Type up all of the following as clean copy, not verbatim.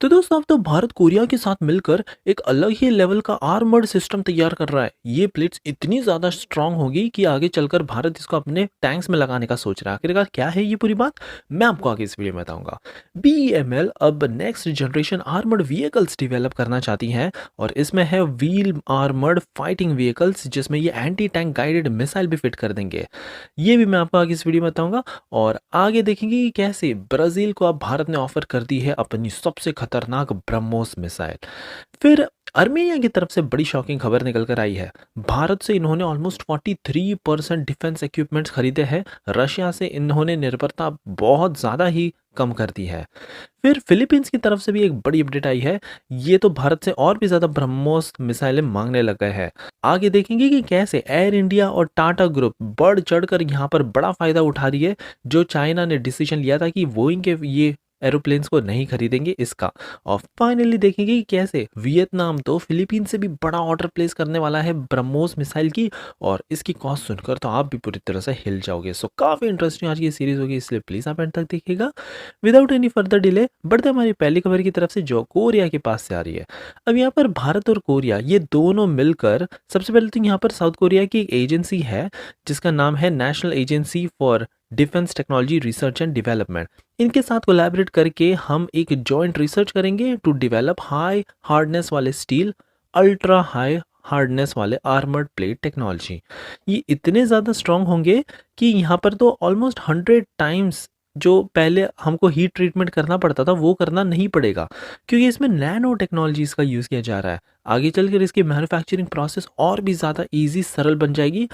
तो दोस्तों अब तो भारत कोरिया के साथ मिलकर एक अलग ही लेवल का आर्मर्ड सिस्टम तैयार कर रहा है। ये प्लेट्स इतनी ज़्यादा स्ट्रांग होगी कि आगे चलकर भारत इसको अपने टैंक्स में लगाने का सोच रहा है। आखिरकार क्या है ये पूरी बात, मैं आपको आगे इस वीडियो में बताऊंगा। बीईएमएल अब next generation armoured vehicles develop करना चाहती है और इसमें है व्हील आर्मर्ड फाइटिंग व्हीकल्स जिसमें ये एंटी टैंक गाइडेड मिसाइल भी फिट कर देंगे। ये भी मैं आपको आगे इस वीडियो में बताऊंगा। और आगे देखेंगे कि कैसे ब्राज़ील को अब भारत ने ऑफर कर दी है अपनी सबसे खतरनाक ब्रह्मोस मिसाइल। फिर आर्मेनिया की तरफ से बड़ी शॉकिंग खबर निकल कर आई है। भारत से इन्होंने ऑलमोस्ट 43% डिफेंस इक्विपमेंट्स खरीदे हैं। रशिया से इन्होंने निर्भरता बहुत ज़्यादा ही कम कर दी है। फिर फिलीपींस की तरफ से भी एक बड़ी अपडेट आई है। ये तो भारत से और भी ज़्यादा ब्रह्मोस मिसाइलें मांगने लग गए हैं। आगे देखेंगे कि कैसे एयर इंडिया और टाटा ग्रुप बढ़ चढ़कर यहाँ पर बड़ा फायदा उठा रही है। जो चाइना ने डिसीजन लिया था कि बोइंग के ये एरोप्लेन्स को नहीं खरीदेंगे इसका। और फाइनली देखेंगे कि कैसे वियतनाम तो फिलीपीन से भी बड़ा ऑर्डर प्लेस करने वाला है ब्रह्मोस मिसाइल की। और इसकी कॉस्ट सुनकर तो आप भी पूरी तरह से हिल जाओगे। सो काफ़ी इंटरेस्टिंग आज की सीरीज होगी, इसलिए प्लीज़ आप एंड तक देखिएगा। विदाउट एनी फर्दर डिले बढ़ते हमारी पहली खबर की तरफ से जो कोरिया के पास से आ रही है। अब यहाँ पर भारत और कोरिया ये दोनों मिलकर, सबसे पहले तो यहाँ पर साउथ कोरिया की एक एजेंसी है जिसका नाम है national agency for defence technology research and development. इनके साथ कोलैबोरेट करके हम एक जॉइंट रिसर्च करेंगे टू डेवलप हाई हार्डनेस वाले स्टील, अल्ट्रा हाई हार्डनेस वाले आर्मर्ड प्लेट टेक्नोलॉजी। ये इतने ज़्यादा स्ट्रांग होंगे कि यहाँ पर तो ऑलमोस्ट 100 टाइम्स जो पहले हमको हीट ट्रीटमेंट करना पड़ता था वो करना नहीं पड़ेगा, क्योंकि इसमें नैनो टेक्नोलॉजीज़ का यूज़ किया जा रहा है। आगे चलकर इसकी मैन्युफैक्चरिंग प्रोसेस और भी ज़्यादा ईजी सरल बन जाएगी।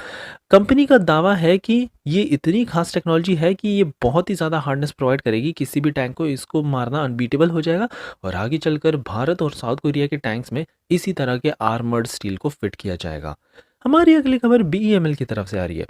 कंपनी का दावा है कि ये इतनी खास टेक्नोलॉजी है कि ये बहुत ही ज़्यादा हार्डनेस प्रोवाइड करेगी, किसी भी टैंक को इसको मारना अनबीटेबल हो जाएगा। और आगे चलकर भारत और साउथ कोरिया के टैंक्स में इसी तरह के आर्मर्ड स्टील को फिट किया जाएगा। हमारी अगली खबर बीईएमएल की तरफ से आ रही है।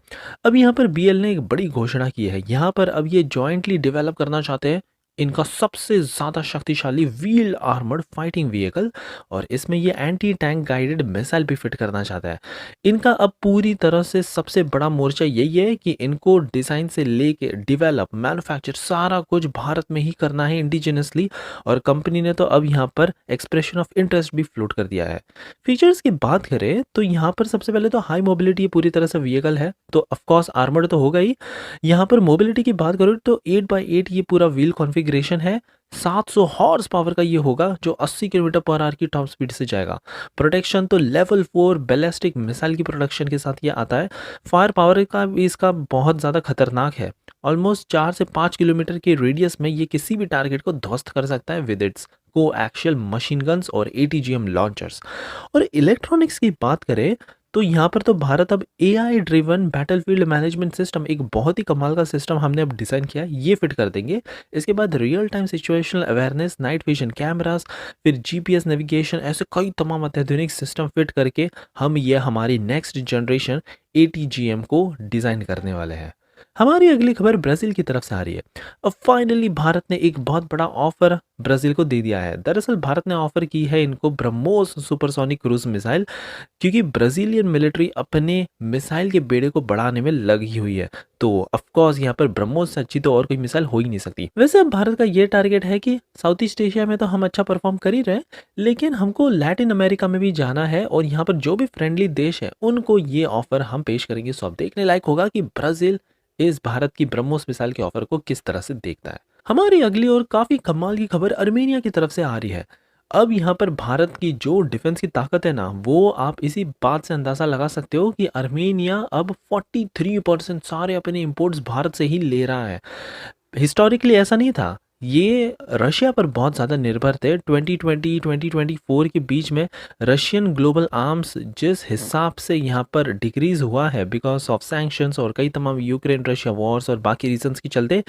अब यहाँ पर बीएल ने एक बड़ी घोषणा की है। यहाँ पर अब ये जॉइंटली डेवलप करना चाहते हैं इनका सबसे ज़्यादा शक्तिशाली व्हील आर्मर्ड फाइटिंग व्हीकल। और इसमें ये एंटी टैंक गाइडेड मिसाइल भी फिट करना चाहता है। इनका अब पूरी तरह से सबसे बड़ा मोर्चा यही है कि इनको डिज़ाइन से लेके डेवलप मैन्युफैक्चर सारा कुछ भारत में ही करना है इंडिजिनसली। और कंपनी ने तो अब यहाँ पर एक्सप्रेशन ऑफ इंटरेस्ट भी फ्लोट कर दिया है। फीचर्स की बात करें तो यहाँ पर सबसे पहले तो हाई मोबिलिटी पूरी तरह से व्हीकल है, तो ऑफकोर्स आर्मर्ड तो होगा ही। यहाँ पर मोबिलिटी की बात करो तो 8x8 ये पूरा व्हील कॉन्फ़िगरेशन है। 700 हॉर्स पावर का ये होगा जो 80 किलोमीटर पर आवर की टॉप स्पीड से जाएगा। प्रोटेक्शन तो लेवल 4 बैलिस्टिक मिसाइल की प्रोटेक्शन के साथ ये आता है। फायर पावर का भी इसका बहुत ज़्यादा खतरनाक है। ऑलमोस्ट 4 से 5 किलोमीटर के रेडियस में ये किसी भी टारगेट को ध्वस्त कर सकता है विद इट्स को एक्शियल मशीन गन्स और एटीजीएम लॉन्चर्स। और इलेक्ट्रॉनिक्स की बात करें तो यहाँ पर तो भारत अब AI driven battlefield management system, एक बहुत ही कमाल का सिस्टम हमने अब डिज़ाइन किया है, ये फिट कर देंगे। इसके बाद real time situational awareness, night vision cameras, फिर जीपीएस नेविगेशन, ऐसे कई तमाम अत्याधुनिक सिस्टम फिट करके हम ये हमारी नेक्स्ट जनरेशन एटीजीएम को डिज़ाइन करने वाले हैं। हमारी अगली खबर ब्राज़ील की तरफ से आ रही है। अब फाइनली भारत ने एक बहुत बड़ा ऑफर ब्राज़ील को दे दिया है। दरअसल भारत ने ऑफर की है इनको ब्रह्मोस सुपरसोनिक क्रूज मिसाइल, क्योंकि ब्राज़ीलियन मिलिट्री अपने मिसाइल के बेड़े को बढ़ाने में लगी हुई है। तो ऑफ कोर्स यहाँ पर ब्रह्मोस से अच्छी तो और कोई मिसाइल हो ही नहीं सकती। वैसे अब भारत का ये टारगेट है कि साउथ ईस्ट एशिया में तो हम अच्छा परफॉर्म कर ही रहे हैं, लेकिन हमको लैटिन अमेरिका में भी जाना है और यहाँ पर जो भी फ्रेंडली देश है उनको ये ऑफर हम पेश करेंगे। सो अब देखने लायक होगा कि ब्राज़ील इस भारत की ब्रह्मोस मिसाइल के ऑफर को किस तरह से देखता है। हमारी अगली और काफी कमाल की खबर आर्मेनिया की तरफ से आ रही है। अब यहाँ पर भारत की जो डिफेंस की ताकत है ना, वो आप इसी बात से अंदाजा लगा सकते हो कि आर्मेनिया अब 43% सारे अपने इंपोर्ट्स भारत से ही ले रहा है। हिस्टोरिकली ऐसा नहीं था, ये रशिया पर बहुत ज़्यादा निर्भर थे। 2020-2024 के बीच में रशियन ग्लोबल आर्म्स जिस हिसाब से यहाँ पर डिक्रीज हुआ है बिकॉज ऑफ सैंक्शंस और कई तमाम यूक्रेन रशिया वॉर्स और बाकी रीजंस के चलते,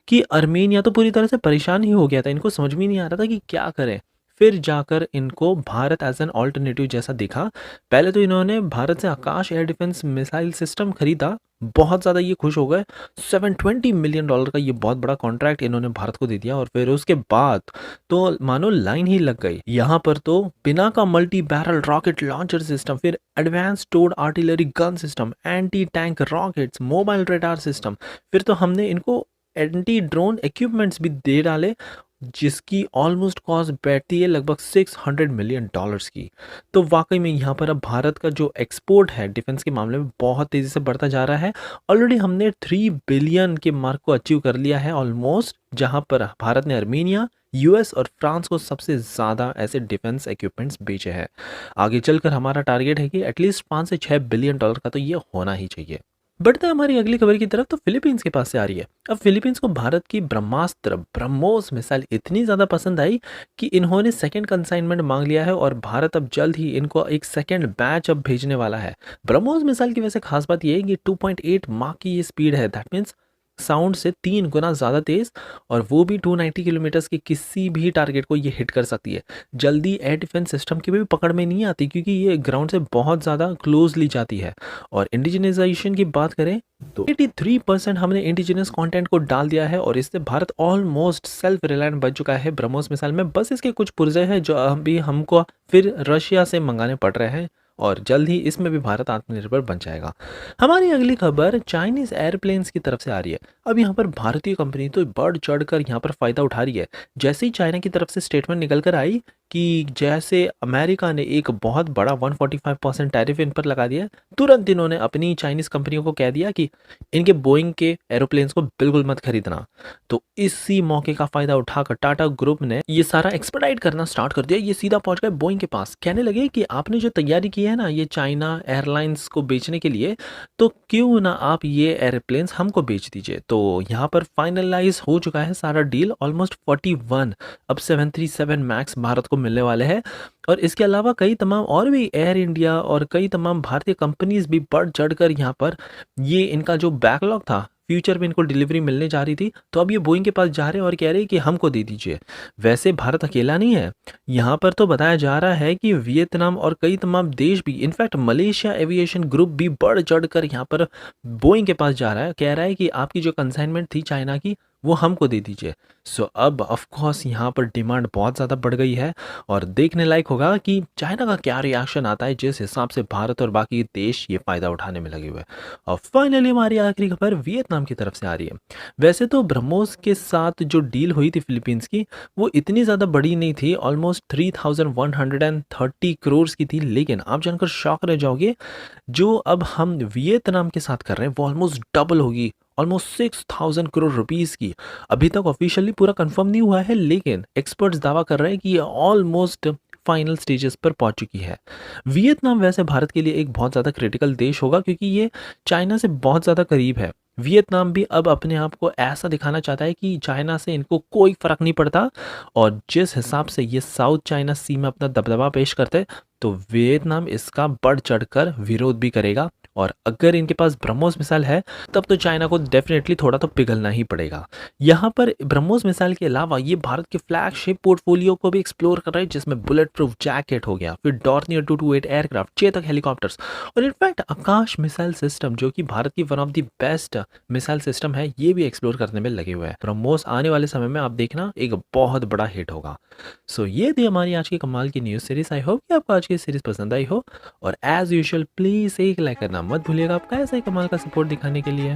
कि आर्मेनिया तो पूरी तरह से परेशान ही हो गया था। इनको समझ में नहीं आ रहा था कि क्या करें। फिर जाकर इनको भारत एज एन ऑल्टरनेटिव जैसा दिखा। पहले तो इन्होंने भारत से आकाश एयर डिफेंस मिसाइल सिस्टम खरीदा, बहुत ज़्यादा ये खुश हो गए। $720 मिलियन का ये बहुत बड़ा कॉन्ट्रैक्ट इन्होंने भारत को दे दिया। और फिर उसके बाद तो मानो लाइन ही लग गई। यहाँ पर तो बिना का multi barrel rocket launcher system, फिर advance towed artillery gun system, anti tank rockets, mobile radar system, फिर तो हमने इनको एंटी ड्रोन इक्विपमेंट्स भी दे डाले। जिसकी ऑलमोस्ट कॉस्ट बैठती है लगभग $600 मिलियन की। तो वाकई में यहाँ पर अब भारत का जो एक्सपोर्ट है डिफेंस के मामले में बहुत तेज़ी से बढ़ता जा रहा है। ऑलरेडी हमने 3 बिलियन के मार्क को अचीव कर लिया है ऑलमोस्ट, जहाँ पर भारत ने अर्मीनिया, यूएस और फ्रांस को सबसे ज़्यादा ऐसे डिफेंस इक्विपमेंट्स बेचे हैं। आगे चलकर हमारा टारगेट है कि एटलीस्ट 5 से 6 बिलियन डॉलर का तो ये होना ही चाहिए। बढ़ते हैं हमारी अगली खबर की तरफ, तो फिलीपींस के पास से आ रही है। अब फिलीपींस को भारत की ब्रह्मास्त्र ब्रह्मोस मिसाइल इतनी ज़्यादा पसंद आई कि इन्होंने सेकंड कंसाइनमेंट मांग लिया है और भारत अब जल्द ही इनको एक सेकंड बैच अब भेजने वाला है। ब्रह्मोस मिसाइल की वैसे खास बात यह है कि 2.8 माक की ये स्पीड है, दैट मीन्स साउंड से 3 गुना ज़्यादा तेज़, और वो भी 290 किलोमीटर्स के किसी भी टारगेट को ये हिट कर सकती है। जल्दी एयर डिफेंस सिस्टम की भी पकड़ में नहीं आती क्योंकि ये ग्राउंड से बहुत ज़्यादा क्लोज ली जाती है। और इंडिजिनाइजेशन की बात करें तो 83% हमने इंडिजिनस कंटेंट को डाल दिया है और इससे भारत ऑलमोस्ट सेल्फ रिलायंट बन चुका है ब्रह्मोस मिसाइल में। बस इसके कुछ पुर्जे हैं जो अभी हमको फिर रशिया से मंगाने पड़ रहे हैं और जल्द ही इसमें भी भारत आत्मनिर्भर बन जाएगा। हमारी अगली खबर चाइनीज एयरप्लेन्स की तरफ से आ रही है। अब यहाँ पर भारतीय कंपनी तो बढ़ चढ़कर यहाँ पर फायदा उठा रही है। जैसे ही चाइना की तरफ से स्टेटमेंट निकल कर आई कि जैसे अमेरिका ने एक बहुत बड़ा 145% टैरिफ इन पर लगा दिया, तुरंत इन्होंने अपनी चाइनीज कंपनियों को कह दिया कि इनके बोइंग के एरोप्लेन्स को बिल्कुल मत खरीदना। तो इसी मौके का फायदा उठाकर टाटा ग्रुप ने ये सारा एक्सपेडाइट करना स्टार्ट कर दिया। ये सीधा पहुंच गए बोइंग के पास, कहने लगे कि आपने जो तैयारी की है ना ये चाइना एयरलाइंस को बेचने के लिए, तो क्यों ना आप ये एयरप्लेन्स हमको बेच दीजिए। तो यहाँ पर फाइनलाइज हो चुका है सारा डील, ऑलमोस्ट 41 अब 737 मैक्स भारत को मिलने वाले हैं। और इसके अलावा कई तमाम और भी एयर इंडिया और कई तमाम भारतीय कंपनीज भी बढ़ चढ़कर यहाँ पर ये इनका जो बैकलॉग था, फ्यूचर में इनको डिलीवरी मिलने जा रही थी, तो अब ये बोइंग के पास जा रहे हैं और कह रहे हैं कि हमको दे दीजिए। वैसे भारत अकेला नहीं है, यहाँ पर तो बताया जा रहा है कि वियतनाम और कई तमाम देश भी, इनफैक्ट मलेशिया एविएशन ग्रुप भी बढ़ चढ़कर यहाँ पर बोइंग के पास जा रहा है, कह रहा है कि आपकी जो कंसाइनमेंट थी चाइना की वो हमको दे दीजिए। सो अब ऑफ कोर्स यहाँ पर डिमांड बहुत ज़्यादा बढ़ गई है और देखने लायक होगा कि चाइना का क्या रिएक्शन आता है, जिस हिसाब से भारत और बाकी देश ये फ़ायदा उठाने में लगे हुए हैं। और फाइनली हमारी आखिरी खबर वियतनाम की तरफ से आ रही है। वैसे तो ब्रह्मोस के साथ जो डील हुई थी फिलीपींस की, वो इतनी ज़्यादा बड़ी नहीं थी, ऑलमोस्ट 3130 करोड़ की थी, लेकिन आप जानकर शॉक रह जाओगे जो अब हम वियतनाम के साथ कर रहे हैं वो ऑलमोस्ट डबल होगी, ऑलमोस्ट 6000 करोड़ रुपीस की। अभी तक ऑफिशियली पूरा कंफर्म नहीं हुआ है, लेकिन एक्सपर्ट्स दावा कर रहे हैं कि ये ऑलमोस्ट फाइनल स्टेजेस पर पहुंच चुकी है। वियतनाम वैसे भारत के लिए एक बहुत ज़्यादा क्रिटिकल देश होगा क्योंकि ये चाइना से बहुत ज़्यादा करीब है। वियतनाम भी अब अपने आप को ऐसा दिखाना चाहता है कि चाइना से इनको कोई फर्क नहीं पड़ता, और जिस हिसाब से ये साउथ चाइना सी में अपना दबदबा पेश करते हैं, तो वियतनाम इसका बढ़ चढ़कर विरोध भी करेगा। और अगर इनके पास ब्रह्मोस मिसाइल है तब तो चाइना को डेफिनेटली थोड़ा तो पिघलना ही पड़ेगा। यहाँ पर ब्रह्मोस मिसाइल के अलावा ये भारत के फ्लैगशिप पोर्टफोलियो को भी एक्सप्लोर कर रहे हैं, जिसमें बुलेट प्रूफ जैकेट हो गया, फिर डॉर्नियर 228 एयरक्राफ्ट, चेतक हेलीकॉप्टर्स और इनफैक्ट आकाश मिसाइल सिस्टम जो कि भारत की one of the best missile system है, ये भी एक्सप्लोर करने में लगे हुए हैं। ब्रह्मोस आने वाले समय में आप देखना एक बहुत बड़ा हिट होगा। सो ये थी हमारी आज की कमाल की न्यूज़ सीरीज। आई होप कि आपको आज की सीरीज पसंद आई हो, और एज यूजुअल प्लीज़ एक लाइक करना मत भूलिएगा आपका ऐसा ही कमाल का सपोर्ट दिखाने के लिए।